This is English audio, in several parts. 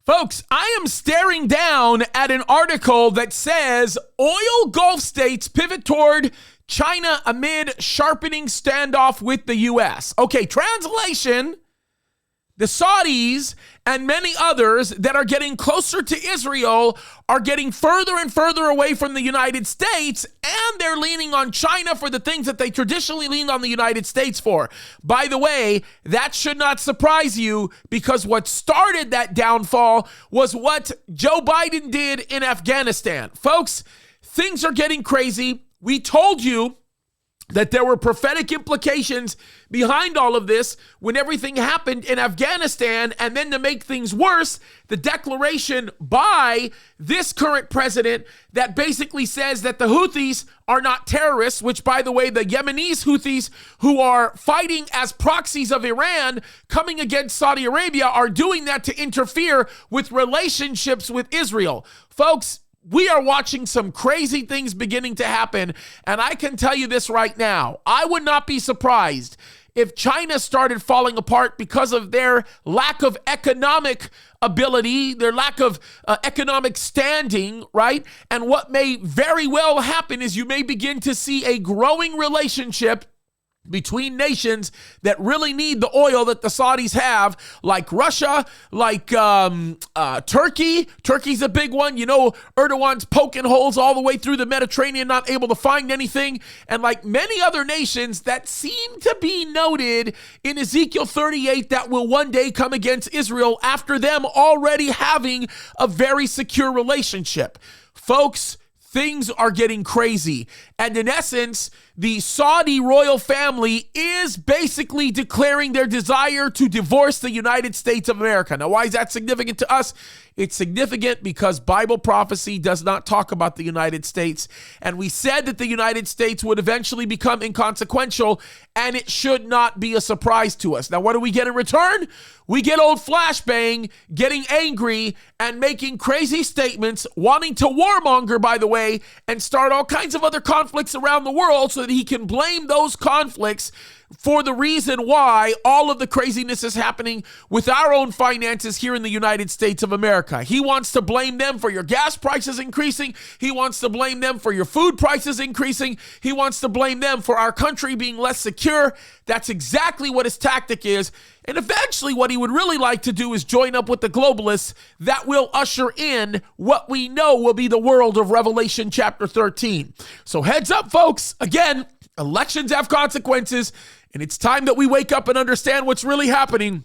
Folks, I am staring down at an article that says oil Gulf states pivot toward China amid sharpening standoff with the U.S. Okay, translation, the Saudis and many others that are getting closer to Israel are getting further and further away from the United States, and they're leaning on China for the things that they traditionally leaned on the United States for. By the way, that should not surprise you, because what started that downfall was what Joe Biden did in Afghanistan. Folks, things are getting crazy. We told you that there were prophetic implications behind all of this when everything happened in Afghanistan. And then to make things worse, the declaration by this current president that basically says that the Houthis are not terrorists, which, by the way, the Yemenis Houthis, who are fighting as proxies of Iran, coming against Saudi Arabia, are doing that to interfere with relationships with Israel. Folks, we are watching some crazy things beginning to happen, and I can tell you this right now. I would not be surprised if China started falling apart because of their lack of economic ability, their lack of economic standing, right? And what may very well happen is you may begin to see a growing relationship between nations that really need the oil that the Saudis have, like Russia, like Turkey. Turkey's a big one. You know, Erdogan's poking holes all the way through the Mediterranean, not able to find anything. And like many other nations that seem to be noted in Ezekiel 38 that will one day come against Israel after them already having a very secure relationship. Folks, things are getting crazy. And in essence, the Saudi royal family is basically declaring their desire to divorce the United States of America. Now, why is that significant to us? It's significant because Bible prophecy does not talk about the United States. And we said that the United States would eventually become inconsequential, and it should not be a surprise to us. Now, what do we get in return? We get old Flashbang getting angry and making crazy statements, wanting to warmonger, by the way, and start all kinds of other conflicts around the world so that he can blame those conflicts for the reason why all of the craziness is happening with our own finances here in the United States of America. He wants to blame them for your gas prices increasing. He wants to blame them for your food prices increasing. He wants to blame them for our country being less secure. That's exactly what his tactic is. And eventually what he would really like to do is join up with the globalists that will usher in what we know will be the world of Revelation chapter 13. So heads up, folks. Again, elections have consequences, and it's time that we wake up and understand what's really happening.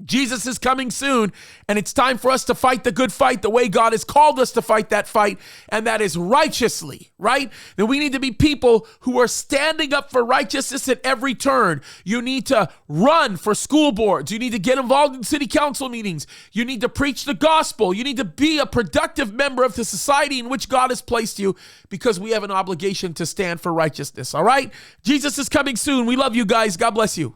Jesus is coming soon, and it's time for us to fight the good fight the way God has called us to fight that fight, and that is righteously, right? That we need to be people who are standing up for righteousness at every turn. You need to run for school boards. You need to get involved in city council meetings. You need to preach the gospel. You need to be a productive member of the society in which God has placed you, because we have an obligation to stand for righteousness, all right? Jesus is coming soon. We love you guys. God bless you.